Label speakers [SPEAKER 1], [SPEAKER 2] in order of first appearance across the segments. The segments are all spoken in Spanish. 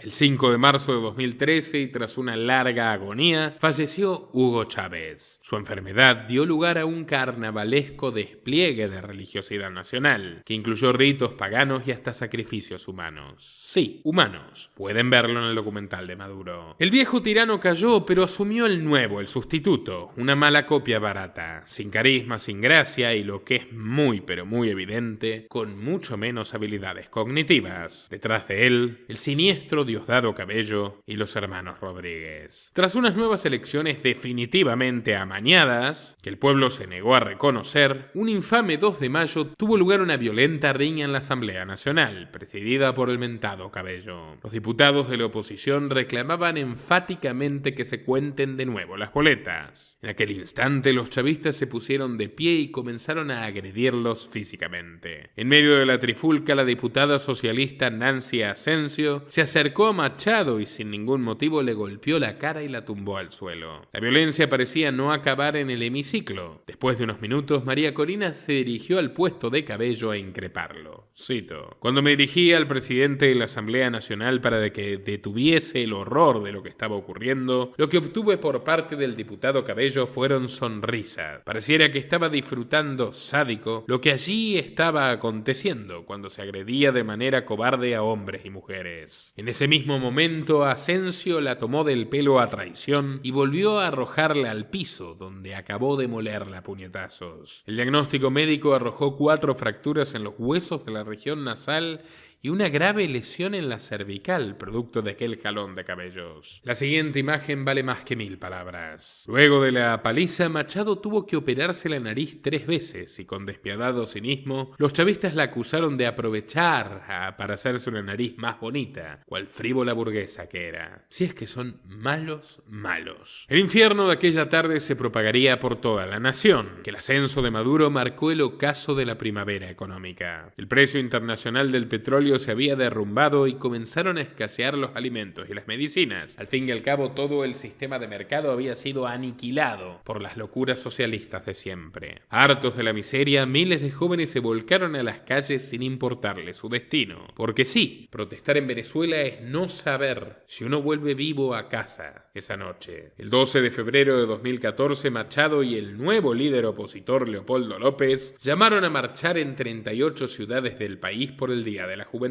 [SPEAKER 1] El 5 de marzo de 2013, y tras una larga agonía, falleció Hugo Chávez. Su enfermedad dio lugar a un carnavalesco despliegue de religiosidad nacional, que incluyó ritos paganos y hasta sacrificios humanos. Sí, humanos. Pueden verlo en el documental de Maduro. El viejo tirano cayó, pero asumió el nuevo, el sustituto, una mala copia barata, sin carisma, sin gracia y, lo que es muy pero muy evidente, con mucho menos habilidades cognitivas. Detrás de él, el siniestro Diosdado Cabello y los hermanos Rodríguez. Tras unas nuevas elecciones definitivamente amañadas, que el pueblo se negó a reconocer, un infame 2 de mayo tuvo lugar una violenta riña en la Asamblea Nacional, presidida por el mentado Cabello. Los diputados de la oposición reclamaban enfáticamente que se cuenten de nuevo las boletas. En aquel instante, los chavistas se pusieron de pie y comenzaron a agredirlos físicamente. En medio de la trifulca, la diputada socialista Nancy Asensio se acercó a Machado y sin ningún motivo le golpeó la cara y la tumbó al suelo. La violencia parecía no acabar en el hemiciclo. Después de unos minutos, María Corina se dirigió al puesto de Cabello a increparlo. Cito: "Cuando me dirigí al presidente de la Asamblea Nacional para que detuviese el horror de lo que estaba ocurriendo, lo que obtuve por parte del diputado Cabello fueron sonrisas. Pareciera que estaba disfrutando, sádico, lo que allí estaba aconteciendo cuando se agredía de manera cobarde a hombres y mujeres. En ese mismo momento, Asensio la tomó del pelo a traición y volvió a arrojarla al piso, donde acabó de molerla a puñetazos. El diagnóstico médico arrojó 4 fracturas en los huesos de la región nasal y una grave lesión en la cervical, producto de aquel jalón de Cabellos. La siguiente imagen vale más que 1000 palabras. Luego de la paliza, Machado tuvo que operarse la nariz 3 veces y con despiadado cinismo, los chavistas la acusaron de aprovechar para hacerse una nariz más bonita, cual frívola burguesa que era. Si es que son malos, malos. El infierno de aquella tarde se propagaría por toda la nación, que el ascenso de Maduro marcó el ocaso de la primavera económica. El precio internacional del petróleo se había derrumbado y comenzaron a escasear los alimentos y las medicinas. Al fin y al cabo, todo el sistema de mercado había sido aniquilado por las locuras socialistas de siempre. Hartos de la miseria, miles de jóvenes se volcaron a las calles sin importarles su destino. Porque sí, protestar en Venezuela es no saber si uno vuelve vivo a casa esa noche. El 12 de febrero de 2014, Machado y el nuevo líder opositor Leopoldo López llamaron a marchar en 38 ciudades del país por el Día de la Juventud.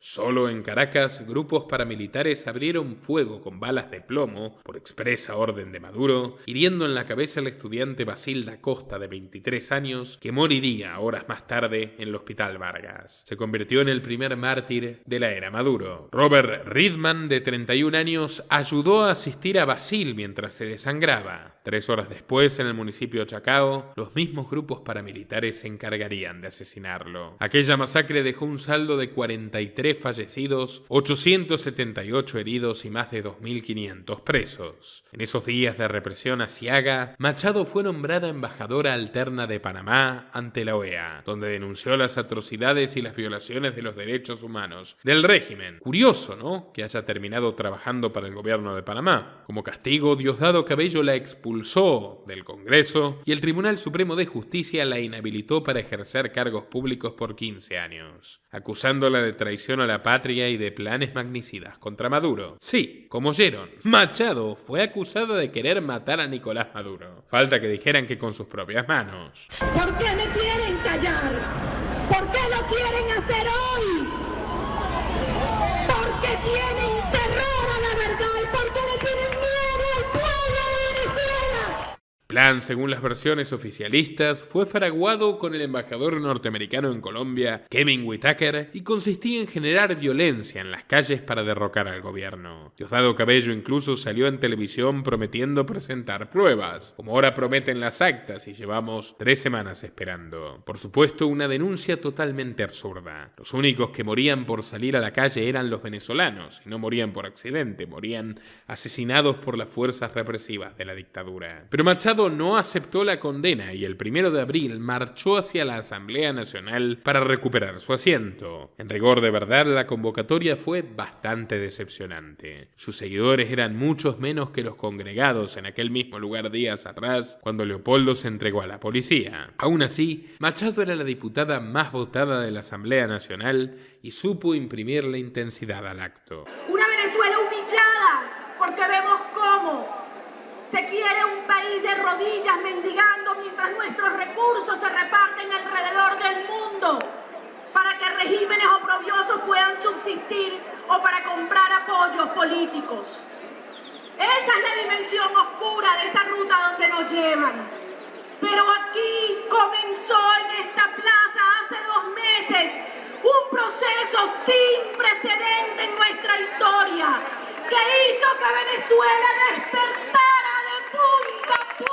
[SPEAKER 1] Solo en Caracas, grupos paramilitares abrieron fuego con balas de plomo, por expresa orden de Maduro, hiriendo en la cabeza al estudiante Basilda Costa, de 23 años, que moriría horas más tarde en el Hospital Vargas. Se convirtió en el primer mártir de la era Maduro. Robert Ridman, de 31 años, ayudó a asistir a Basil mientras se desangraba. 3 horas después, en el municipio de Chacao, los mismos grupos paramilitares se encargarían de asesinarlo. Aquella masacre dejó un saldo de 43 fallecidos, 878 heridos y más de 2.500 presos. En esos días de represión aciaga, Machado fue nombrada embajadora alterna de Panamá ante la OEA, donde denunció las atrocidades y las violaciones de los derechos humanos del régimen. Curioso, ¿no?, que haya terminado trabajando para el gobierno de Panamá. Como castigo, Diosdado Cabello la expulsó del Congreso y el Tribunal Supremo de Justicia la inhabilitó para ejercer cargos públicos por 15 años, acusándola de traición a la patria y de planes magnicidas contra Maduro. Sí, como oyeron, Machado fue acusada de querer matar a Nicolás Maduro. Falta que dijeran que con sus propias manos.
[SPEAKER 2] ¿Por qué me quieren callar? ¿Por qué lo quieren hacer hoy? Porque tienen terror a la verdad, porque le tienen miedo al pueblo de Venezuela.
[SPEAKER 1] El plan, según las versiones oficialistas, fue fraguado con el embajador norteamericano en Colombia, Kevin Whitaker, y consistía en generar violencia en las calles para derrocar al gobierno. Diosdado Cabello incluso salió en televisión prometiendo presentar pruebas, como ahora prometen las actas, y llevamos 3 semanas esperando. Por supuesto, una denuncia totalmente absurda. Los únicos que morían por salir a la calle eran los venezolanos, y no morían por accidente, morían asesinados por las fuerzas represivas de la dictadura. Pero Machado Machado no aceptó la condena y el 1 de abril marchó hacia la Asamblea Nacional para recuperar su asiento. En rigor de verdad, la convocatoria fue bastante decepcionante. Sus seguidores eran muchos menos que los congregados en aquel mismo lugar días atrás, cuando Leopoldo se entregó a la policía. Aún así, Machado era la diputada más votada de la Asamblea Nacional y supo imprimir la intensidad al acto.
[SPEAKER 2] Una Venezuela humillada porque vemos cómo se quiere un país de rodillas mendigando mientras nuestros recursos se reparten alrededor del mundo para que regímenes oprobiosos puedan subsistir o para comprar apoyos políticos. Esa es la dimensión oscura de esa ruta donde nos llevan. Pero aquí comenzó en esta plaza hace 2 meses un proceso sin precedente en nuestra historia que hizo que Venezuela despertara de punta a punta.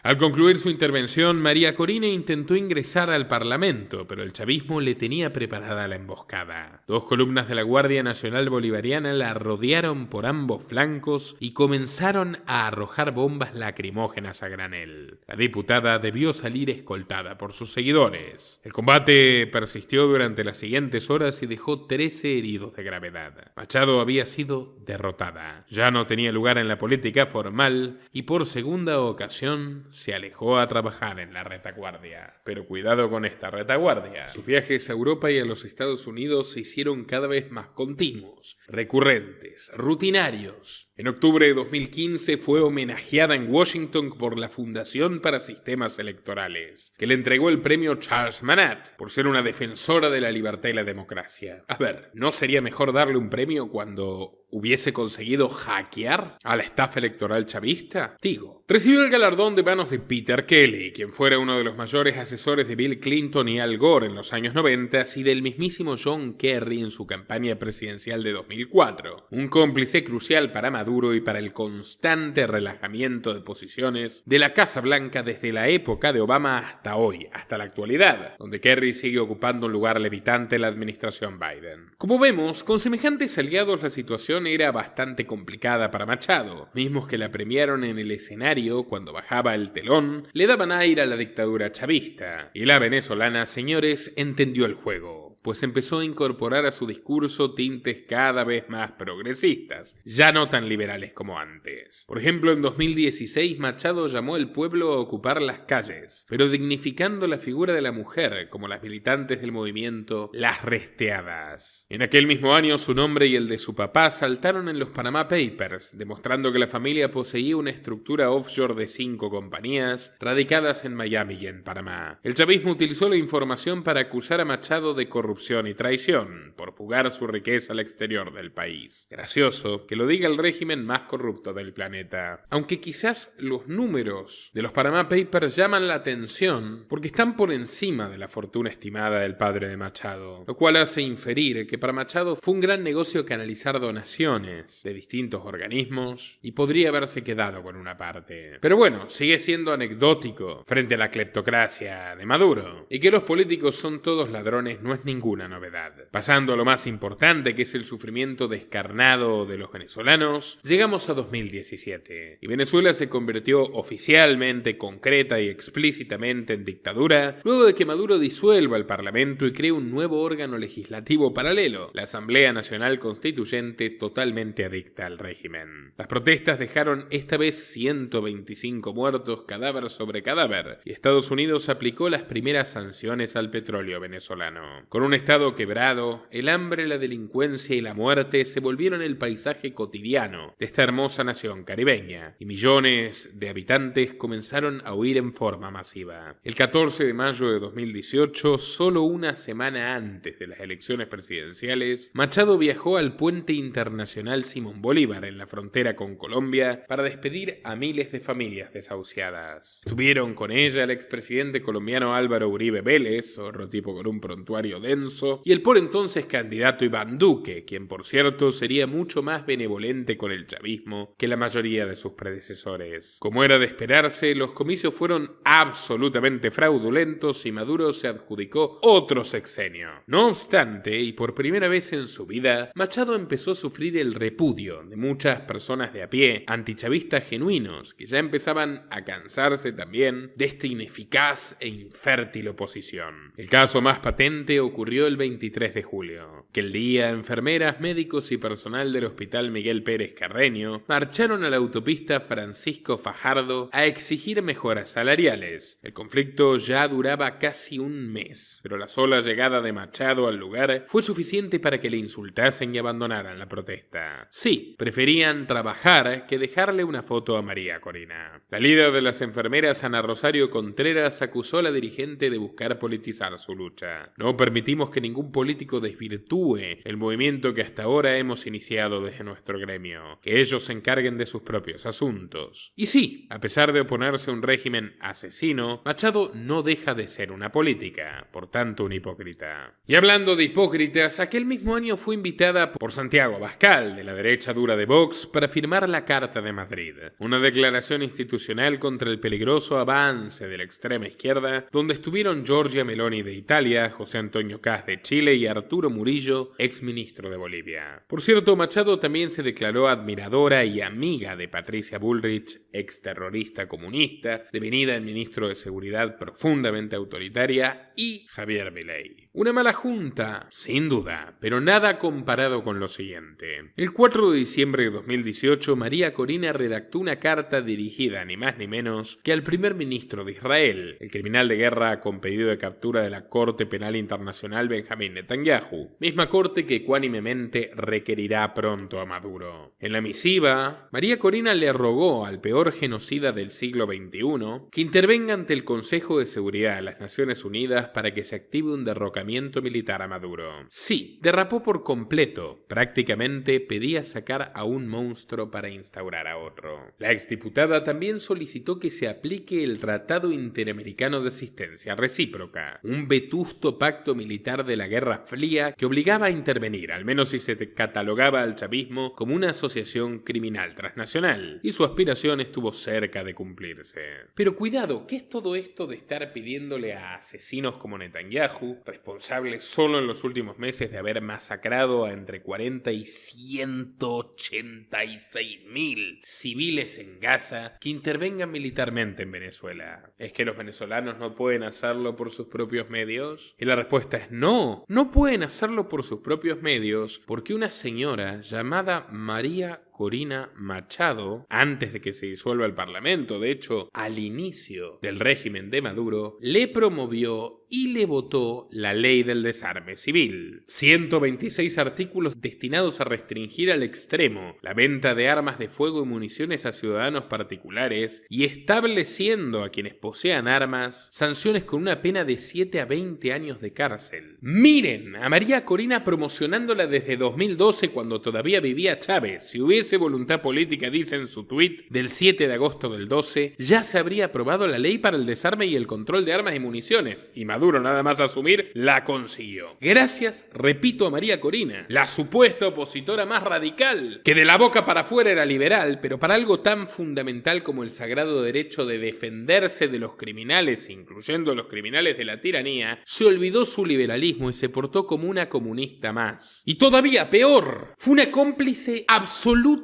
[SPEAKER 1] Al concluir su intervención, María Corina intentó ingresar al Parlamento, pero el chavismo le tenía preparada la emboscada. 2 columnas de la Guardia Nacional Bolivariana la rodearon por ambos flancos y comenzaron a arrojar bombas lacrimógenas a granel. La diputada debió salir escoltada por sus seguidores. El combate persistió durante las siguientes horas y dejó 13 heridos de gravedad. Machado había sido derrotada. Ya no tenía lugar en la política formal y por segunda ocasión se alejó a trabajar en la retaguardia. Pero cuidado con esta retaguardia. Sus viajes a Europa y a los Estados Unidos se hicieron cada vez más continuos, recurrentes, rutinarios. En octubre de 2015 fue homenajeada en Washington por la Fundación para Sistemas Electorales, que le entregó el premio Charles Manat por ser una defensora de la libertad y la democracia. A ver, ¿no sería mejor darle un premio cuando hubiese conseguido hackear a la estafa electoral chavista? Digo, recibió el galardón de manos de Peter Kelly, quien fuera uno de los mayores asesores de Bill Clinton y Al Gore en los años 90 y del mismísimo John Kerry en su campaña presidencial de 2004. Un cómplice crucial para Maduro y para el constante relajamiento de posiciones de la Casa Blanca desde la época de Obama hasta hoy, hasta la actualidad, donde Kerry sigue ocupando un lugar levitante en la administración Biden. Como vemos, con semejantes aliados la situación era bastante complicada para Machado. Mismos que la premiaron en el escenario cuando bajaba el telón, le daban aire a la dictadura chavista. Y la venezolana, señores, entendió el juego, pues empezó a incorporar a su discurso tintes cada vez más progresistas, ya no tan liberales como antes. Por ejemplo, en 2016 Machado llamó al pueblo a ocupar las calles, pero dignificando la figura de la mujer, como las militantes del movimiento Las Resteadas. En aquel mismo año su nombre y el de su papá saltaron en los Panama Papers, demostrando que la familia poseía una estructura offshore de 5 compañías radicadas en Miami y en Panamá. El chavismo utilizó la información para acusar a Machado de corrupción y traición por fugar su riqueza al exterior del país. Gracioso que lo diga el régimen más corrupto del planeta. Aunque quizás los números de los Panama Papers llaman la atención porque están por encima de la fortuna estimada del padre de Machado, lo cual hace inferir que para Machado fue un gran negocio canalizar donaciones de distintos organismos y podría haberse quedado con una parte. Pero bueno, sigue siendo anecdótico frente a la cleptocracia de Maduro. Y que los políticos son todos ladrones no es ninguna novedad. Pasando a lo más importante, que es el sufrimiento descarnado de los venezolanos, llegamos a 2017 y Venezuela se convirtió oficialmente, concreta y explícitamente en dictadura luego de que Maduro disuelva el Parlamento y cree un nuevo órgano legislativo paralelo, la Asamblea Nacional Constituyente, totalmente adicta al régimen. Las protestas dejaron esta vez 125 muertos, cadáver sobre cadáver, y Estados Unidos aplicó las primeras sanciones al petróleo venezolano. Con un estado quebrado, el hambre, la delincuencia y la muerte se volvieron el paisaje cotidiano de esta hermosa nación caribeña, y millones de habitantes comenzaron a huir en forma masiva. El 14 de mayo de 2018, solo una semana antes de las elecciones presidenciales, Machado viajó al puente internacional Simón Bolívar en la frontera con Colombia para despedir a miles de familias desahuciadas. Estuvieron con ella el expresidente colombiano Álvaro Uribe Vélez, otro tipo con un prontuario denso, comienzo, y el por entonces candidato Iván Duque, quien por cierto sería mucho más benevolente con el chavismo que la mayoría de sus predecesores. Como era de esperarse, los comicios fueron absolutamente fraudulentos y Maduro se adjudicó otro sexenio. No obstante, y por primera vez en su vida, Machado empezó a sufrir el repudio de muchas personas de a pie, antichavistas genuinos, que ya empezaban a cansarse también de esta ineficaz e infértil oposición. El caso más patente ocurrió el 23 de julio, que el día enfermeras, médicos y personal del Hospital Miguel Pérez Carreño marcharon a la autopista Francisco Fajardo a exigir mejoras salariales. El conflicto ya duraba casi un mes, pero la sola llegada de Machado al lugar fue suficiente para que le insultasen y abandonaran la protesta. Sí, preferían trabajar que dejarle una foto a María Corina. La líder de las enfermeras, Ana Rosario Contreras, acusó a la dirigente de buscar politizar su lucha. No permitimos que ningún político desvirtúe el movimiento que hasta ahora hemos iniciado desde nuestro gremio. Que ellos se encarguen de sus propios asuntos. Y sí, a pesar de oponerse a un régimen asesino, Machado no deja de ser una política, por tanto un hipócrita. Y hablando de hipócritas, aquel mismo año fue invitada por Santiago Abascal, de la derecha dura de Vox, para firmar la Carta de Madrid, una declaración institucional contra el peligroso avance de la extrema izquierda, donde estuvieron Giorgia Meloni de Italia, José Antonio Kast de Chile y Arturo Murillo, exministro de Bolivia. Por cierto, Machado también se declaró admiradora y amiga de Patricia Bullrich, exterrorista comunista, devenida en ministro de Seguridad profundamente autoritaria, y Javier Milei. Una mala junta, sin duda, pero nada comparado con lo siguiente. El 4 de diciembre de 2018, María Corina redactó una carta dirigida ni más ni menos que al primer ministro de Israel, el criminal de guerra con pedido de captura de la Corte Penal Internacional Benjamín Netanyahu, misma corte que ecuánimemente requerirá pronto a Maduro. En la misiva, María Corina le rogó al peor genocida del siglo XXI que intervenga ante el Consejo de Seguridad de las Naciones Unidas para que se active un derrocamiento militar a Maduro. Sí, derrapó por completo. Prácticamente pedía sacar a un monstruo para instaurar a otro. La exdiputada también solicitó que se aplique el Tratado Interamericano de Asistencia Recíproca, un vetusto pacto militar de la Guerra Fría que obligaba a intervenir, al menos si se catalogaba al chavismo como una asociación criminal transnacional, y su aspiración estuvo cerca de cumplirse. Pero cuidado, ¿qué es todo esto de estar pidiéndole a asesinos como Netanyahu, responsable solo en los últimos meses de haber masacrado a entre 40 y 186.000 civiles en Gaza, que intervengan militarmente en Venezuela? ¿Es que los venezolanos no pueden hacerlo por sus propios medios? Y la respuesta es no, no pueden hacerlo por sus propios medios porque una señora llamada María Corina Machado, antes de que se disuelva el Parlamento, de hecho, al inicio del régimen de Maduro, le promovió y le votó la ley del desarme civil. 126 artículos destinados a restringir al extremo la venta de armas de fuego y municiones a ciudadanos particulares y estableciendo a quienes posean armas sanciones con una pena de 7 a 20 años de cárcel. Miren a María Corina promocionándola desde 2012 cuando todavía vivía Chávez. Si hubiese voluntad política, dice en su tuit del 7 de agosto del 12, ya se habría aprobado la ley para el desarme y el control de armas y municiones. Y Maduro, nada más asumir, la consiguió. Gracias, repito, a María Corina, la supuesta opositora más radical, que de la boca para afuera era liberal, pero para algo tan fundamental como el sagrado derecho de defenderse de los criminales, incluyendo los criminales de la tiranía, se olvidó su liberalismo y se portó como una comunista más. Y todavía peor, fue una cómplice absolutamente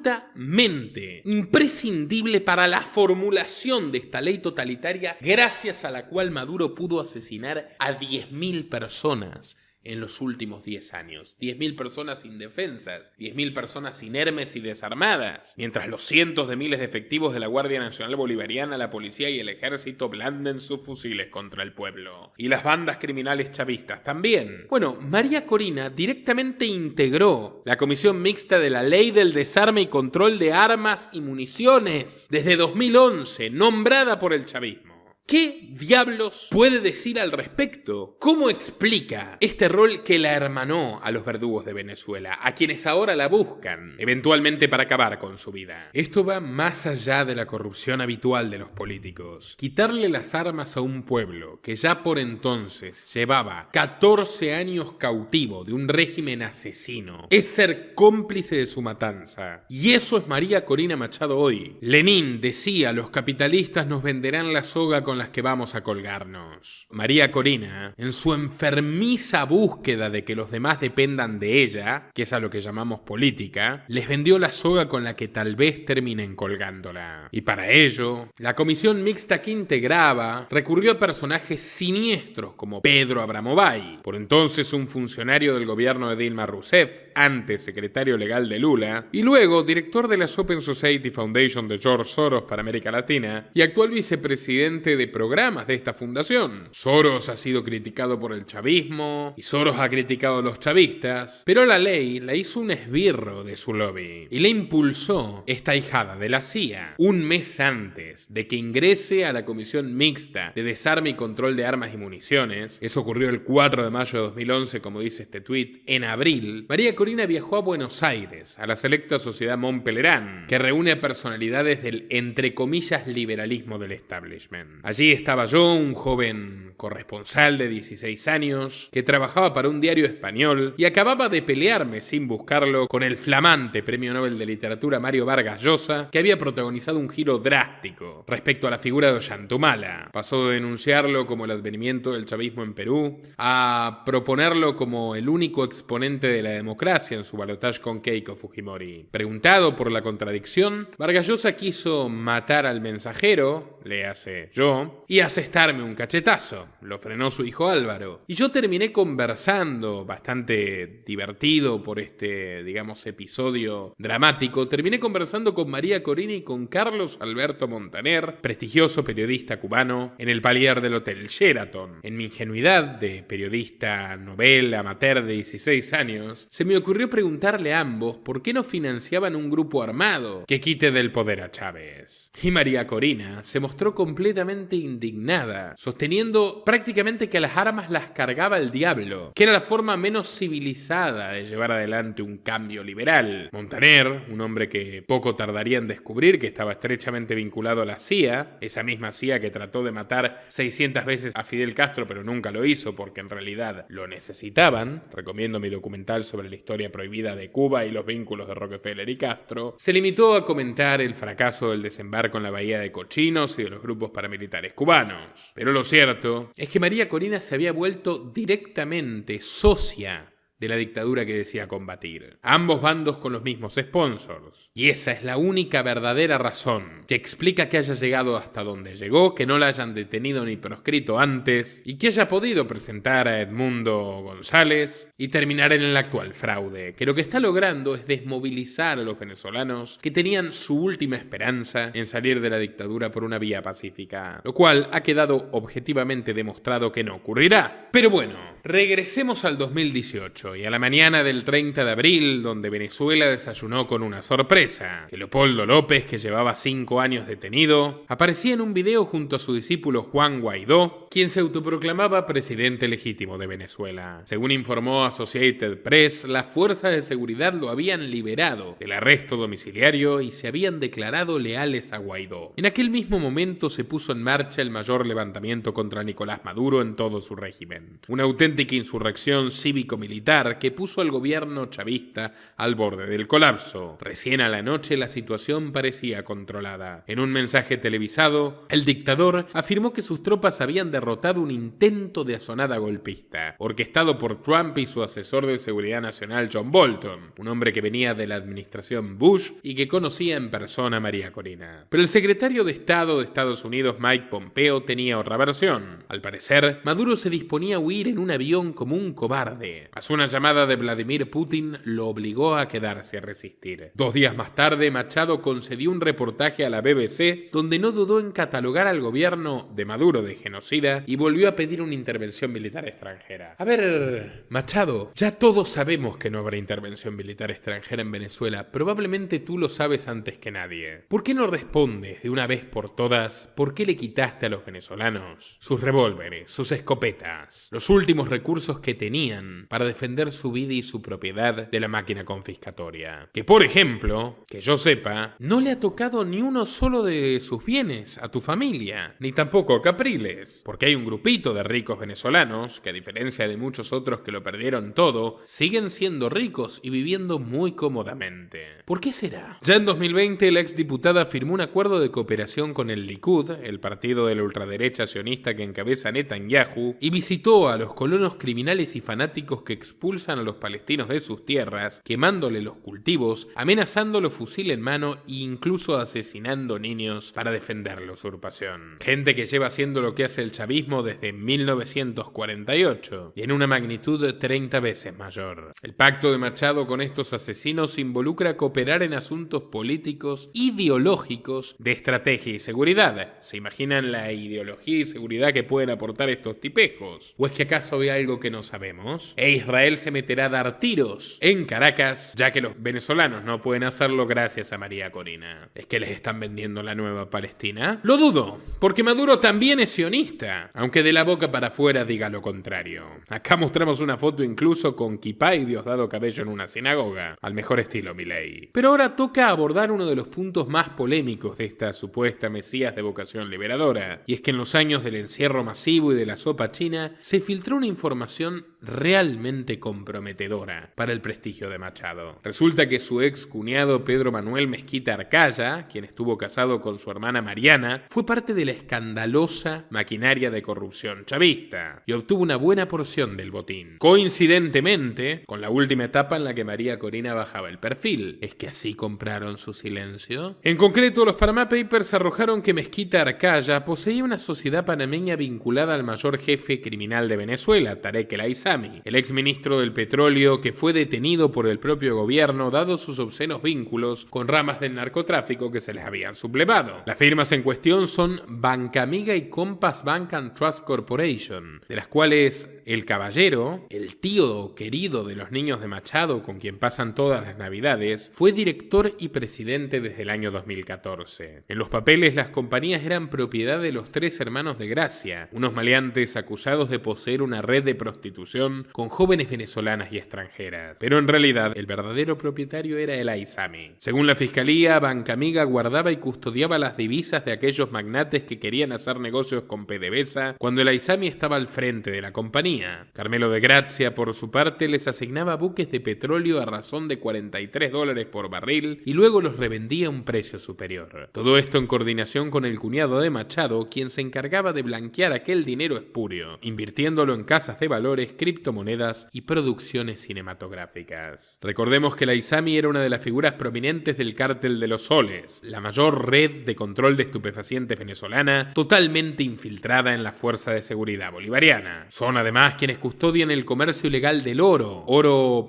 [SPEAKER 1] imprescindible para la formulación de esta ley totalitaria, gracias a la cual Maduro pudo asesinar a 10.000 personas en los últimos 10 años. 10.000 personas indefensas, 10.000 personas inermes y desarmadas, mientras los cientos de miles de efectivos de la Guardia Nacional Bolivariana, la policía y el ejército blanden sus fusiles contra el pueblo. Y las bandas criminales chavistas también. Bueno, María Corina directamente integró la Comisión Mixta de la Ley del Desarme y Control de Armas y Municiones desde 2011, nombrada por el chavismo. ¿Qué diablos puede decir al respecto? ¿Cómo explica este rol que la hermanó a los verdugos de Venezuela, a quienes ahora la buscan, eventualmente para acabar con su vida? Esto va más allá de la corrupción habitual de los políticos. Quitarle las armas a un pueblo que ya por entonces llevaba 14 años cautivo de un régimen asesino es ser cómplice de su matanza. Y eso es María Corina Machado hoy. Lenin decía: los capitalistas nos venderán la soga con las que vamos a colgarnos. María Corina, en su enfermiza búsqueda de que los demás dependan de ella, que es a lo que llamamos política, les vendió la soga con la que tal vez terminen colgándola. Y para ello, la comisión mixta que integraba recurrió a personajes siniestros como Pedro Abramovay, por entonces un funcionario del gobierno de Dilma Rousseff, antes secretario legal de Lula, y luego director de la Open Society Foundation de George Soros para América Latina y actual vicepresidente de programas de esta fundación. Soros ha sido criticado por el chavismo y Soros ha criticado a los chavistas, pero la ley la hizo un esbirro de su lobby y le impulsó esta hijada de la CIA un mes antes de que ingrese a la Comisión Mixta de Desarme y Control de Armas y Municiones. Eso ocurrió el 4 de mayo de 2011, como dice este tuit. En abril, María Corina viajó a Buenos Aires, a la selecta sociedad Montpellerin, que reúne a personalidades del, entre comillas, liberalismo del establishment. Allí estaba yo, un joven corresponsal de 16 años, que trabajaba para un diario español y acababa de pelearme sin buscarlo con el flamante Premio Nobel de Literatura Mario Vargas Llosa, que había protagonizado un giro drástico respecto a la figura de Ollantumala. Pasó de denunciarlo como el advenimiento del chavismo en Perú a proponerlo como el único exponente de la democracia en su balotaje con Keiko Fujimori. Preguntado por la contradicción, Vargas Llosa quiso matar al mensajero, le hace yo, y asestarme un cachetazo. Lo frenó su hijo Álvaro. Y yo terminé conversando, bastante divertido por este, digamos, episodio dramático, terminé conversando con María Corina y con Carlos Alberto Montaner, prestigioso periodista cubano, en el palier del Hotel Sheraton. En mi ingenuidad de periodista novel amateur de 16 años, se me ocurrió preguntarle a ambos por qué no financiaban un grupo armado que quite del poder a Chávez. Y María Corina se mostró completamente indignada, sosteniendo prácticamente que las armas las cargaba el diablo, que era la forma menos civilizada de llevar adelante un cambio liberal. Montaner, un hombre que poco tardaría en descubrir que estaba estrechamente vinculado a la CIA, esa misma CIA que trató de matar 600 veces a Fidel Castro pero nunca lo hizo porque en realidad lo necesitaban, recomiendo mi documental sobre la historia prohibida de Cuba y los vínculos de Rockefeller y Castro, se limitó a comentar el fracaso del desembarco en la Bahía de Cochinos y de los grupos paramilitares cubanos. Pero lo cierto es que María Corina se había vuelto directamente socia de la dictadura que decía combatir. Ambos bandos con los mismos sponsors. Y esa es la única verdadera razón que explica que haya llegado hasta donde llegó, que no la hayan detenido ni proscrito antes y que haya podido presentar a Edmundo González y terminar en el actual fraude, que lo que está logrando es desmovilizar a los venezolanos que tenían su última esperanza en salir de la dictadura por una vía pacífica, lo cual ha quedado objetivamente demostrado que no ocurrirá. Pero bueno, regresemos al 2018 y a la mañana del 30 de abril, donde Venezuela desayunó con una sorpresa, que Leopoldo López, que llevaba 5 años detenido, aparecía en un video junto a su discípulo Juan Guaidó, quien se autoproclamaba presidente legítimo de Venezuela. Según informó Associated Press, las fuerzas de seguridad lo habían liberado del arresto domiciliario y se habían declarado leales a Guaidó. En aquel mismo momento se puso en marcha el mayor levantamiento contra Nicolás Maduro en todo su régimen. Una auténtica insurrección cívico-militar que puso al gobierno chavista al borde del colapso. Recién a la noche la situación parecía controlada. En un mensaje televisado, el dictador afirmó que sus tropas habían derrotado un intento de asonada golpista, orquestado por Trump y su asesor de seguridad nacional John Bolton, un hombre que venía de la administración Bush y que conocía en persona a María Corina. Pero el secretario de Estado de Estados Unidos, Mike Pompeo, tenía otra versión. Al parecer, Maduro se disponía a huir en un avión como un cobarde. Hace unas una llamada de Vladimir Putin lo obligó a quedarse a resistir. 2 días más tarde, Machado concedió un reportaje a la BBC donde no dudó en catalogar al gobierno de Maduro de genocida y volvió a pedir una intervención militar extranjera. A ver, Machado, ya todos sabemos que no habrá intervención militar extranjera en Venezuela. Probablemente tú lo sabes antes que nadie. ¿Por qué no respondes de una vez por todas por qué le quitaste a los venezolanos sus revólveres, sus escopetas, los últimos recursos que tenían para defender su vida y su propiedad de la máquina confiscatoria? Que, por ejemplo, que yo sepa, no le ha tocado ni uno solo de sus bienes a tu familia, ni tampoco a Capriles, porque hay un grupito de ricos venezolanos que, a diferencia de muchos otros que lo perdieron todo, siguen siendo ricos y viviendo muy cómodamente. ¿Por qué será? Ya en 2020, la exdiputada firmó un acuerdo de cooperación con el Likud, el partido de la ultraderecha sionista que encabeza Netanyahu, y visitó a los colonos criminales y fanáticos que expulsan a los palestinos de sus tierras, quemándole los cultivos, amenazándolos fusil en mano e incluso asesinando niños para defender la usurpación. Gente que lleva haciendo lo que hace el chavismo desde 1948 y en una magnitud 30 veces mayor. El pacto de Machado con estos asesinos involucra cooperar en asuntos políticos, ideológicos, de estrategia y seguridad. ¿Se imaginan la ideología y seguridad que pueden aportar estos tipejos? ¿O es que acaso hay algo que no sabemos? Israel se meterá a dar tiros en Caracas, ya que los venezolanos no pueden hacerlo gracias a María Corina. ¿Es que les están vendiendo la nueva Palestina? Lo dudo, porque Maduro también es sionista, aunque de la boca para afuera diga lo contrario. Acá mostramos una foto incluso con kipá y Diosdado Cabello en una sinagoga, al mejor estilo Milei. Pero ahora toca abordar uno de los puntos más polémicos de esta supuesta mesías de vocación liberadora, y es que en los años del encierro masivo y de la sopa china se filtró una información realmente comprometedora para el prestigio de Machado. Resulta que su ex cuñado Pedro Manuel Mezquita Arcaya, quien estuvo casado con su hermana Mariana, fue parte de la escandalosa maquinaria de corrupción chavista y obtuvo una buena porción del botín. Coincidentemente, con la última etapa en la que María Corina bajaba el perfil. ¿Es que así compraron su silencio? En concreto, los Panama Papers arrojaron que Mezquita Arcaya poseía una sociedad panameña vinculada al mayor jefe criminal de Venezuela, Tarek El Aissami, el exministro del petróleo que fue detenido por el propio gobierno dado sus obscenos vínculos con ramas del narcotráfico que se les habían sublevado. Las firmas en cuestión son Bancamiga y Compass Bank and Trust Corporation, de las cuales el caballero, el tío querido de los niños de Machado con quien pasan todas las navidades, fue director y presidente desde el año 2014. En los papeles las compañías eran propiedad de los 3 hermanos de Gracia, unos maleantes acusados de poseer una red de prostitución con jóvenes venezolanas y extranjeras. Pero en realidad el verdadero propietario era el Aissami. Según la fiscalía, Bancamiga guardaba y custodiaba las divisas de aquellos magnates que querían hacer negocios con PDVSA cuando el Aissami estaba al frente de la compañía. Carmelo de Gracia, por su parte, les asignaba buques de petróleo a razón de $43 por barril y luego los revendía a un precio superior. Todo esto en coordinación con el cuñado de Machado, quien se encargaba de blanquear aquel dinero espurio, invirtiéndolo en casas de valores, criptomonedas y producciones cinematográficas. Recordemos que el Aissami era una de las figuras prominentes del cártel de los Soles, la mayor red de control de estupefacientes venezolana, totalmente infiltrada en la Fuerza de Seguridad Bolivariana. Son además quienes custodian el comercio ilegal del oro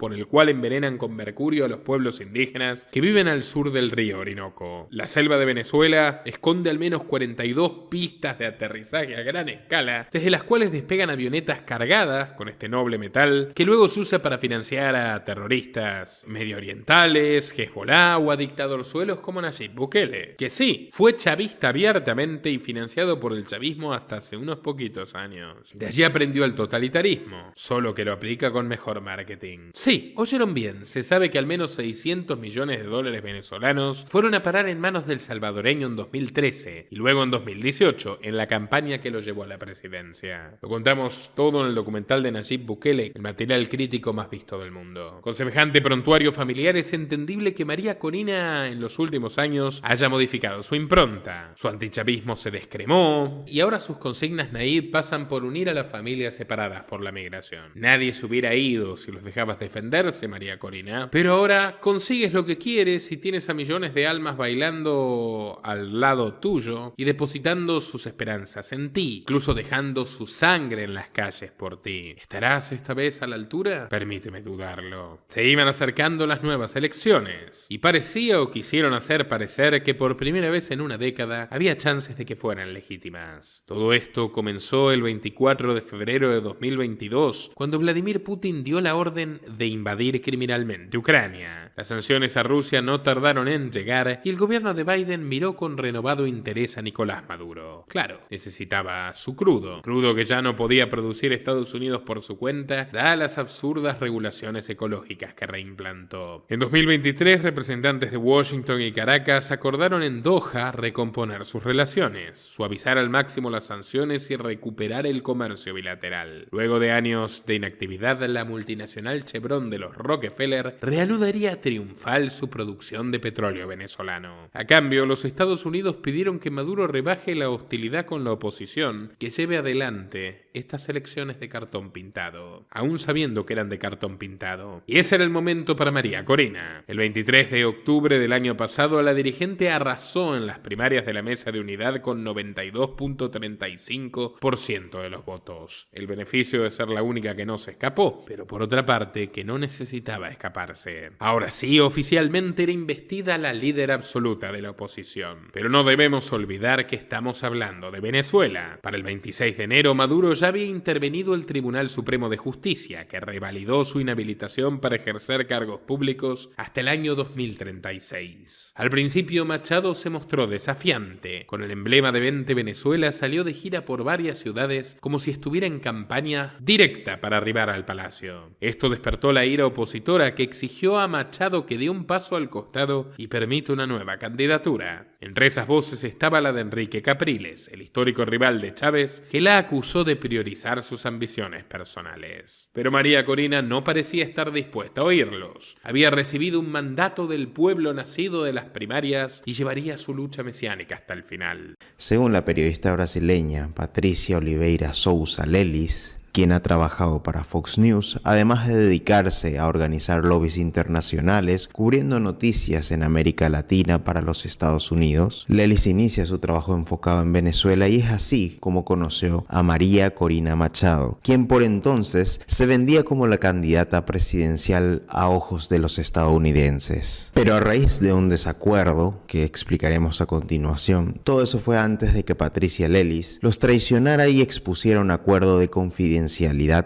[SPEAKER 1] por el cual envenenan con mercurio a los pueblos indígenas que viven al sur del río Orinoco. La selva de Venezuela esconde al menos 42 pistas de aterrizaje a gran escala, desde las cuales despegan avionetas cargadas con este noble metal que luego se usa para financiar a terroristas medioorientales, Hezbollah o a dictadorzuelos como Nayib Bukele, que sí, fue chavista abiertamente y financiado por el chavismo hasta hace unos poquitos años. De allí aprendió el totalitarismo, solo que lo aplica con mejor marketing. Sí, oyeron bien, se sabe que al menos $600 millones venezolanos fueron a parar en manos del salvadoreño en 2013 y luego en 2018 en la campaña que lo llevó a la presidencia. Lo contamos todo en el documental de Nayib Bukele, el material crítico más visto del mundo. Con semejante prontuario familiar es entendible que María Corina en los últimos años haya modificado su impronta. Su antichavismo se descremó y ahora sus consignas Nayib pasan por unir a las familias separadas por la migración. Nadie se hubiera ido si los dejabas defenderse, María Corina, pero ahora consigues lo que quieres y tienes a millones de almas bailando al lado tuyo y depositando sus esperanzas en ti, incluso dejando su sangre en las calles por ti. ¿Estarás esta vez a la altura altura? Permíteme dudarlo. Se iban acercando las nuevas elecciones, y parecía o quisieron hacer parecer que por primera vez en una década había chances de que fueran legítimas. Todo esto comenzó el 24 de febrero de 2022, cuando Vladimir Putin dio la orden de invadir criminalmente Ucrania. Las sanciones a Rusia no tardaron en llegar y el gobierno de Biden miró con renovado interés a Nicolás Maduro. Claro, necesitaba su crudo que ya no podía producir Estados Unidos por su cuenta, dadas las absurdas regulaciones ecológicas que reimplantó. En 2023, representantes de Washington y Caracas acordaron en Doha recomponer sus relaciones, suavizar al máximo las sanciones y recuperar el comercio bilateral. Luego de años de inactividad, la multinacional Chevron de los Rockefeller reanudaría triunfal su producción de petróleo venezolano. A cambio, los Estados Unidos pidieron que Maduro rebaje la hostilidad con la oposición, que lleve adelante estas elecciones de cartón pintado, aún sabiendo que eran de cartón pintado. Y ese era el momento para María Corina. El 23 de octubre del año pasado, la dirigente arrasó en las primarias de la Mesa de Unidad con 92.35% de los votos. El beneficio de ser la única que no se escapó, pero por otra parte que no necesitaba escaparse. Ahora sí, oficialmente era investida la líder absoluta de la oposición. Pero no debemos olvidar que estamos hablando de Venezuela. Para el 26 de enero, Maduro ya había intervenido el Tribunal Supremo de Justicia, que revalidó su inhabilitación para ejercer cargos públicos hasta el año 2036. Al principio, Machado se mostró desafiante. Con el emblema de Vente Venezuela, salió de gira por varias ciudades como si estuviera en campaña directa para arribar al palacio. Esto despertó la ira opositora, que exigió a Machado que dé un paso al costado y permita una nueva candidatura. Entre esas voces estaba la de Enrique Capriles, el histórico rival de Chávez, que la acusó de priorizar sus ambiciones personales. Pero María Corina no parecía estar dispuesta a oírlos. Había recibido un mandato del pueblo nacido de las primarias y llevaría su lucha mesiánica hasta el final.
[SPEAKER 3] Según la periodista brasileña Patricia Oliveira Souza Lelis, quien ha trabajado para Fox News, además de dedicarse a organizar lobbies internacionales cubriendo noticias en América Latina para los Estados Unidos, Lelis inicia su trabajo enfocado en Venezuela y es así como conoció a María Corina Machado, quien por entonces se vendía como la candidata presidencial a ojos de los estadounidenses. Pero a raíz de un desacuerdo, que explicaremos a continuación, todo eso fue antes de que Patricia Lelis los traicionara y expusiera un acuerdo de confidencialidad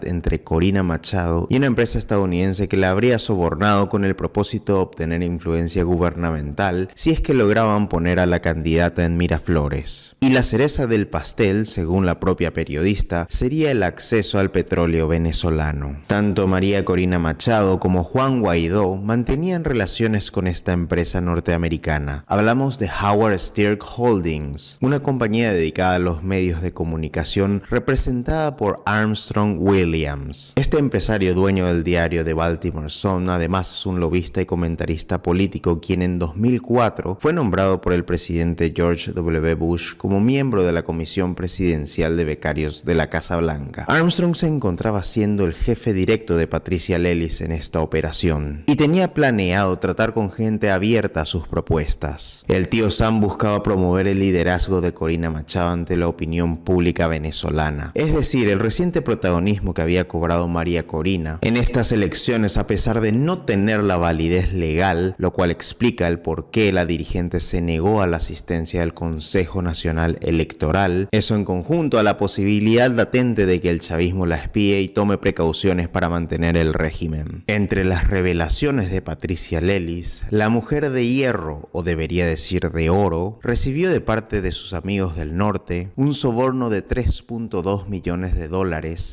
[SPEAKER 3] entre Corina Machado y una empresa estadounidense que la habría sobornado con el propósito de obtener influencia gubernamental si es que lograban poner a la candidata en Miraflores. Y la cereza del pastel, según la propia periodista, sería el acceso al petróleo venezolano. Tanto María Corina Machado como Juan Guaidó mantenían relaciones con esta empresa norteamericana. Hablamos de Howard Stirk Holdings, una compañía dedicada a los medios de comunicación representada por Armstrong Williams. Este empresario dueño del diario The Baltimore Sun además es un lobista y comentarista político quien en 2004 fue nombrado por el presidente George W. Bush como miembro de la Comisión Presidencial de Becarios de la Casa Blanca. Armstrong se encontraba siendo el jefe directo de Patricia Lelis en esta operación y tenía planeado tratar con gente abierta a sus propuestas. El tío Sam buscaba promover el liderazgo de Corina Machado ante la opinión pública venezolana, es decir, el reciente protagonismo que había cobrado María Corina en estas elecciones a pesar de no tener la validez legal, lo cual explica el por qué la dirigente se negó a la asistencia del Consejo Nacional Electoral, eso en conjunto a la posibilidad latente de que el chavismo la espíe y tome precauciones para mantener el régimen. Entre las revelaciones de Patricia Lelis, la mujer de hierro, o debería decir de oro, recibió de parte de sus amigos del norte un soborno de $3.2 millones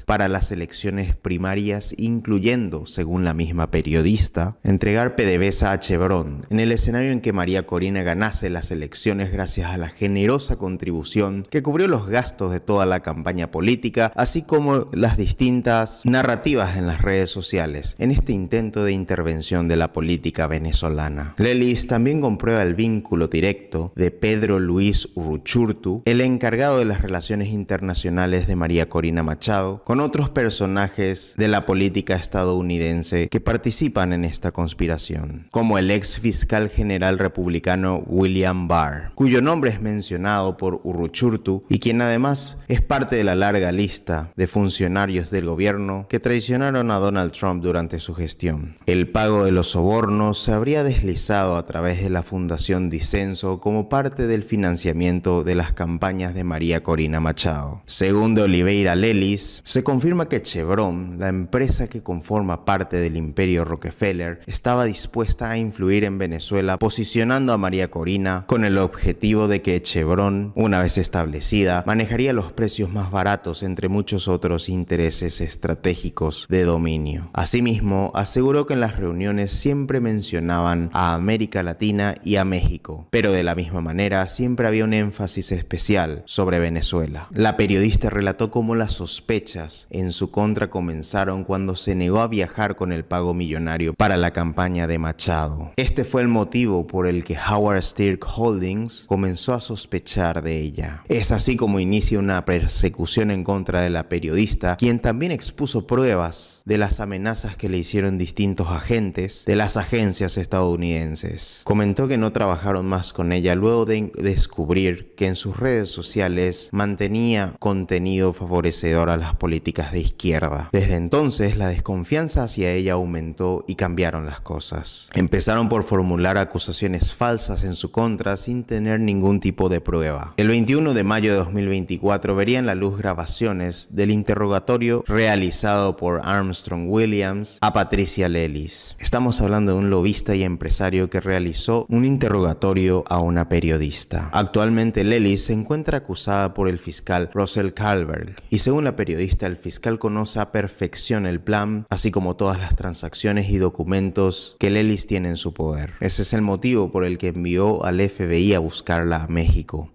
[SPEAKER 3] para las elecciones primarias, incluyendo, según la misma periodista, entregar PDVSA a Chevron, en el escenario en que María Corina ganase las elecciones gracias a la generosa contribución que cubrió los gastos de toda la campaña política, así como las distintas narrativas en las redes sociales, en este intento de intervención de la política venezolana. Lelis también comprueba el vínculo directo de Pedro Luis Uruchurtu, el encargado de las relaciones internacionales de María Corina Machado, Machado con otros personajes de la política estadounidense que participan en esta conspiración, como el ex fiscal general republicano William Barr, cuyo nombre es mencionado por Uruchurtu y quien además es parte de la larga lista de funcionarios del gobierno que traicionaron a Donald Trump durante su gestión. El pago de los sobornos se habría deslizado a través de la Fundación Disenso como parte del financiamiento de las campañas de María Corina Machado. Según de Oliveira Lelis, se confirma que Chevron, la empresa que conforma parte del imperio Rockefeller, estaba dispuesta a influir en Venezuela posicionando a María Corina con el objetivo de que Chevron, una vez establecida, manejaría los precios más baratos entre muchos otros intereses estratégicos de dominio. Asimismo, aseguró que en las reuniones siempre mencionaban a América Latina y a México, pero de la misma manera siempre había un énfasis especial sobre Venezuela. La periodista relató cómo las sospechas en su contra comenzaron cuando se negó a viajar con el pago millonario para la campaña de Machado. Este fue el motivo por el que Howard Stern Holdings comenzó a sospechar de ella. Es así como inicia una persecución en contra de la periodista, quien también expuso pruebas de las amenazas que le hicieron distintos agentes de las agencias estadounidenses. Comentó que no trabajaron más con ella luego de descubrir que en sus redes sociales mantenía contenido favorecedor a las políticas de izquierda. Desde entonces, la desconfianza hacia ella aumentó y cambiaron las cosas. Empezaron por formular acusaciones falsas en su contra sin tener ningún tipo de prueba. El 21 de mayo de 2024 verían la luz grabaciones del interrogatorio realizado por Armstrong Williams a Patricia Lelis. Estamos hablando de un lobista y empresario que realizó un interrogatorio a una periodista. Actualmente Lelis se encuentra acusada por el fiscal Russell Kalberg y según la periodista, el fiscal conoce a perfección el plan, así como todas las transacciones y documentos que Lelis tiene en su poder. Ese es el motivo por el que envió al FBI a buscarla a México.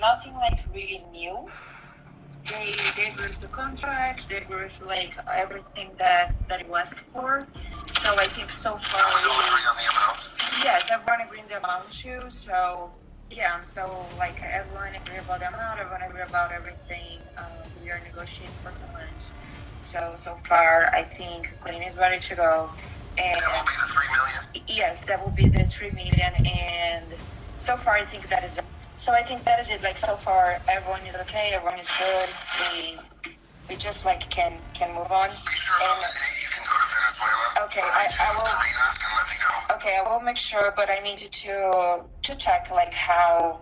[SPEAKER 4] Nothing like really new. They gave the contract, they gave like everything that you asked for. So I think so far
[SPEAKER 5] agree on the amount?
[SPEAKER 4] yes, everyone agreed on the amount too. So yeah, so like everyone agree about the amount, everyone agree about everything. We are negotiating for the months. So far I think Queen is ready to go. And
[SPEAKER 5] That will be the 3 million?
[SPEAKER 4] yes, that will be the 3 million, and so far I think that is so I think that is it. Like so far everyone is okay, everyone is good. We just like can move on.
[SPEAKER 5] Be sure that you can go to Venezuela.
[SPEAKER 4] Okay,
[SPEAKER 5] Fly to
[SPEAKER 4] I will.
[SPEAKER 5] Carina and let me know.
[SPEAKER 4] Okay, I will make sure, but I need you to check like how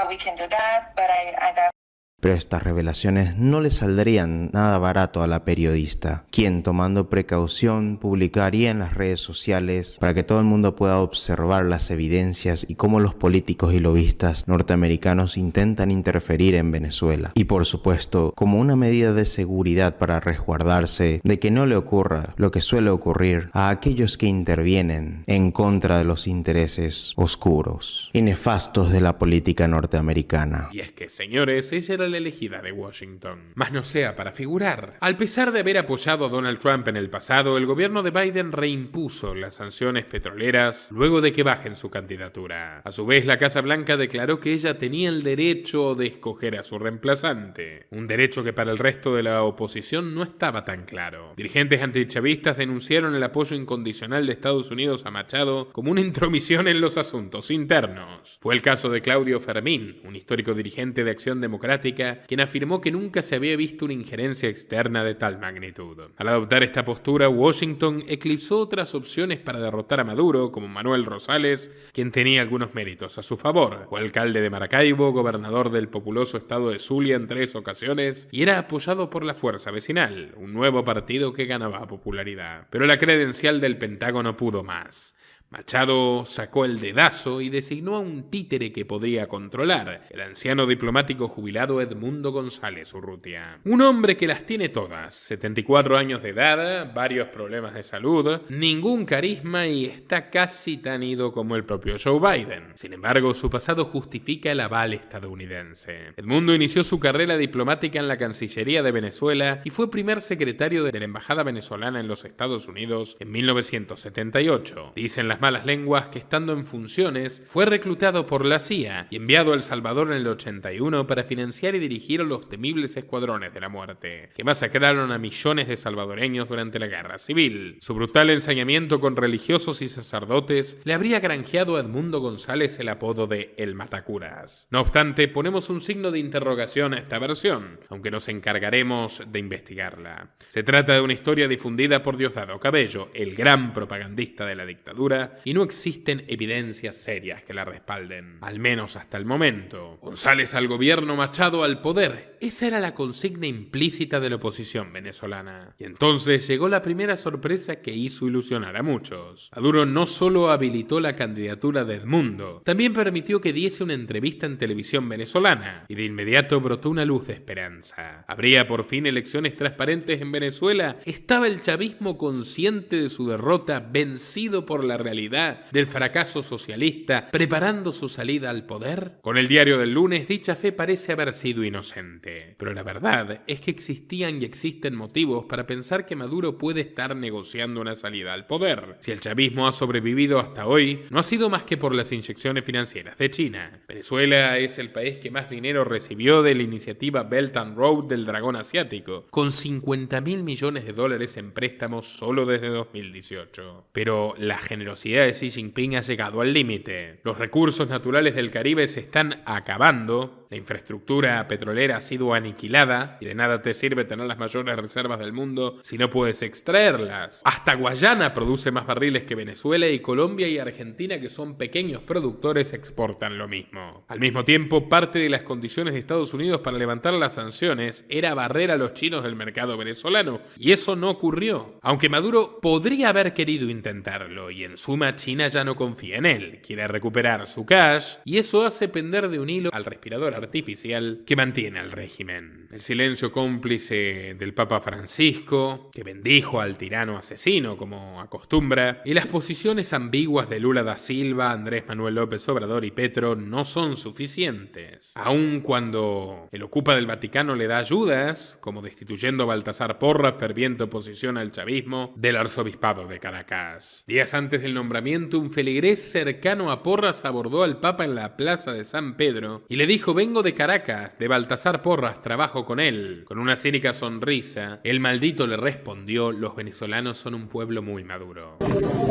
[SPEAKER 4] we can do that. But I
[SPEAKER 3] Pero estas revelaciones no le saldrían nada barato a la periodista, quien tomando precaución publicaría en las redes sociales para que todo el mundo pueda observar las evidencias y cómo los políticos y lobistas norteamericanos intentan interferir en Venezuela. Y por supuesto, como una medida de seguridad para resguardarse de que no le ocurra lo que suele ocurrir a aquellos que intervienen en contra de los intereses oscuros y nefastos de la política norteamericana.
[SPEAKER 1] Y es que, señores, ella era la elegida de Washington. Más no sea para figurar. Al pesar de haber apoyado a Donald Trump en el pasado, el gobierno de Biden reimpuso las sanciones petroleras luego de que bajen su candidatura. A su vez, la Casa Blanca declaró que ella tenía el derecho de escoger a su reemplazante. Un derecho que para el resto de la oposición no estaba tan claro. Dirigentes antichavistas denunciaron el apoyo incondicional de Estados Unidos a Machado como una intromisión en los asuntos internos. Fue el caso de Claudio Fermín, un histórico dirigente de Acción Democrática, quien afirmó que nunca se había visto una injerencia externa de tal magnitud. Al adoptar esta postura, Washington eclipsó otras opciones para derrotar a Maduro, como Manuel Rosales, quien tenía algunos méritos a su favor. Fue alcalde de Maracaibo, gobernador del populoso estado de Zulia en 3 ocasiones, y era apoyado por la Fuerza Vecinal, un nuevo partido que ganaba popularidad. Pero la credencial del Pentágono pudo más. Machado sacó el dedazo y designó a un títere que podría controlar, el anciano diplomático jubilado Edmundo González Urrutia. Un hombre que las tiene todas, 74 años de edad, varios problemas de salud, ningún carisma y está casi tan ido como el propio Joe Biden. Sin embargo, su pasado justifica el aval estadounidense. Edmundo inició su carrera diplomática en la Cancillería de Venezuela y fue primer secretario de la Embajada venezolana en los Estados Unidos en 1978. Dicen las malas lenguas que estando en funciones fue reclutado por la CIA y enviado a El Salvador en el 81 para financiar y dirigir los temibles escuadrones de la muerte, que masacraron a millones de salvadoreños durante la guerra civil. Su brutal ensañamiento con religiosos y sacerdotes le habría granjeado a Edmundo González el apodo de El Matacuras. No obstante, ponemos un signo de interrogación a esta versión, aunque nos encargaremos de investigarla. Se trata de una historia difundida por Diosdado Cabello, el gran propagandista de la dictadura, y no existen evidencias serias que la respalden, al menos hasta el momento. González al gobierno, Machado al poder. Esa era la consigna implícita de la oposición venezolana. Y entonces llegó la primera sorpresa que hizo ilusionar a muchos. Maduro no solo habilitó la candidatura de Edmundo, también permitió que diese una entrevista en televisión venezolana, y de inmediato brotó una luz de esperanza. ¿Habría por fin elecciones transparentes en Venezuela? ¿Estaba el chavismo consciente de su derrota, vencido por la realidad del fracaso socialista, preparando su salida al poder? Con el diario del lunes, dicha fe parece haber sido inocente. Pero la verdad es que existían y existen motivos para pensar que Maduro puede estar negociando una salida al poder. Si el chavismo ha sobrevivido hasta hoy, no ha sido más que por las inyecciones financieras de China. Venezuela es el país que más dinero recibió de la iniciativa Belt and Road del Dragón Asiático, con $50.000 millones en préstamos solo desde 2018. Pero la generosidad de Xi Jinping ha llegado al límite. Los recursos naturales del Caribe se están acabando, la infraestructura petrolera ha sido aniquilada y de nada te sirve tener las mayores reservas del mundo si no puedes extraerlas. Hasta Guayana produce más barriles que Venezuela y Colombia y Argentina, que son pequeños productores, exportan lo mismo. Al mismo tiempo, parte de las condiciones de Estados Unidos para levantar las sanciones era barrer a los chinos del mercado venezolano, y eso no ocurrió. Aunque Maduro podría haber querido intentarlo, y en suma China ya no confía en él, quiere recuperar su cash, y eso hace pender de un hilo al respirador artificial que mantiene al régimen. El silencio cómplice del Papa Francisco, que bendijo al tirano asesino como acostumbra, y las posiciones ambiguas de Lula da Silva, Andrés Manuel López Obrador y Petro no son suficientes. Aun cuando el ocupa del Vaticano le da ayudas, como destituyendo a Baltasar Porras, ferviente oposición al chavismo, del arzobispado de Caracas. Días antes del nombramiento, un feligrés cercano a Porras abordó al Papa en la plaza de San Pedro y le dijo: vengo de Caracas, de Baltasar Porras, trabajo con él. Con una cínica sonrisa, el maldito le respondió: los venezolanos son un pueblo muy maduro.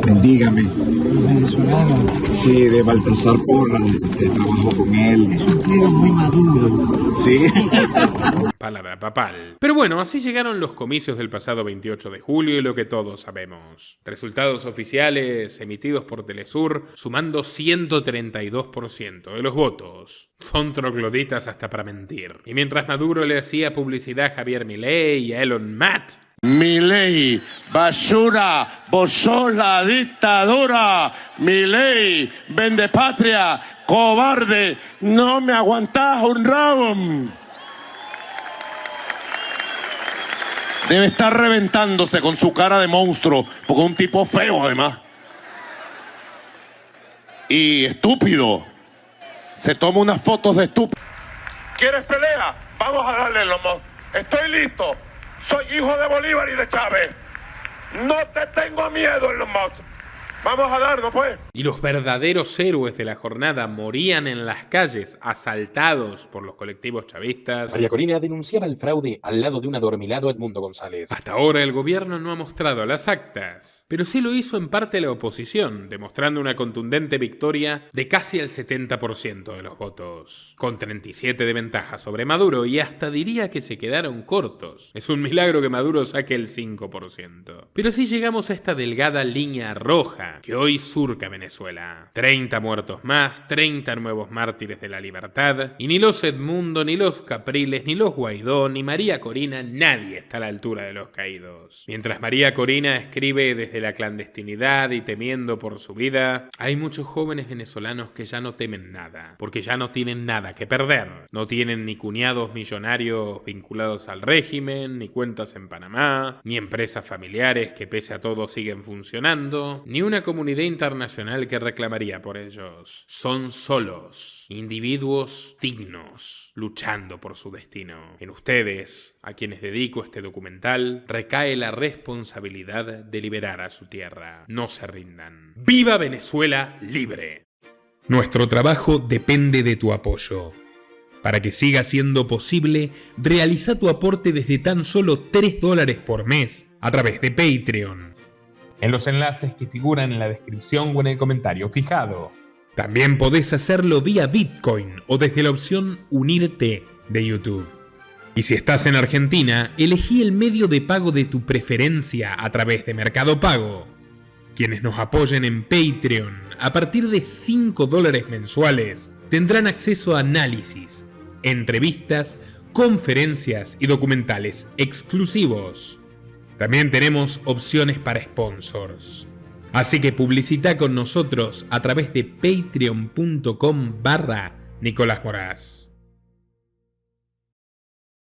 [SPEAKER 6] Bendígame. ¿Venezolano? Sí, de Baltasar Porras, trabajo con él.
[SPEAKER 7] Es un pueblo muy maduro.
[SPEAKER 6] Sí.
[SPEAKER 1] Palabra papal. Pero bueno, así llegaron los comicios del pasado 28 de julio y lo que todos sabemos. Resultados oficiales emitidos por Telesur sumando 132% de los votos. Son trogloditas hasta para mentir. Y mientras Maduro le hacía publicidad a Javier Milei y a Elon Musk,
[SPEAKER 8] Milei, basura, vos sos la dictadura. Milei, vende patria, cobarde, no me aguantás un round. Debe estar reventándose con su cara de monstruo, porque es un tipo feo además. Y estúpido. Se toma unas fotos de estúpido. ¿Quieres pelea? Vamos a darle, lomo. Estoy listo. Soy hijo de Bolívar y de Chávez. No te tengo miedo, lomo. Vamos a darnos, pues.
[SPEAKER 1] Y los verdaderos héroes de la jornada morían en las calles, asaltados por los colectivos chavistas.
[SPEAKER 9] María Corina denunciaba el fraude al lado de un adormilado Edmundo González.
[SPEAKER 1] Hasta ahora el gobierno no ha mostrado las actas, pero sí lo hizo en parte la oposición, demostrando una contundente victoria de casi el 70% de los votos, con 37 de ventaja sobre Maduro, y hasta diría que se quedaron cortos. Es un milagro que Maduro saque el 5%. Pero sí llegamos a esta delgada línea roja que hoy surca Venezuela. 30 muertos más, 30 nuevos mártires de la libertad, y ni los Edmundo, ni los Capriles, ni los Guaidó, ni María Corina, nadie está a la altura de los caídos. Mientras María Corina escribe desde la clandestinidad y temiendo por su vida, hay muchos jóvenes venezolanos que ya no temen nada, porque ya no tienen nada que perder. No tienen ni cuñados millonarios vinculados al régimen, ni cuentas en Panamá, ni empresas familiares que pese a todo siguen funcionando, ni una una comunidad internacional que reclamaría por ellos. Son solos, individuos dignos, luchando por su destino. En ustedes, a quienes dedico este documental, recae la responsabilidad de liberar a su tierra. No se rindan. ¡Viva Venezuela libre! Nuestro trabajo depende de tu apoyo. Para que siga siendo posible, realiza tu aporte desde tan solo $3 por mes a través de Patreon, en los enlaces que figuran en la descripción o en el comentario fijado. También podés hacerlo vía Bitcoin o desde la opción Unirte de YouTube. Y si estás en Argentina, elegí el medio de pago de tu preferencia a través de Mercado Pago. Quienes nos apoyen en Patreon a partir de $5 mensuales tendrán acceso a análisis, entrevistas, conferencias y documentales exclusivos. También tenemos opciones para sponsors. Así que publicita con nosotros a través de patreon.com/Nicolás Moraz.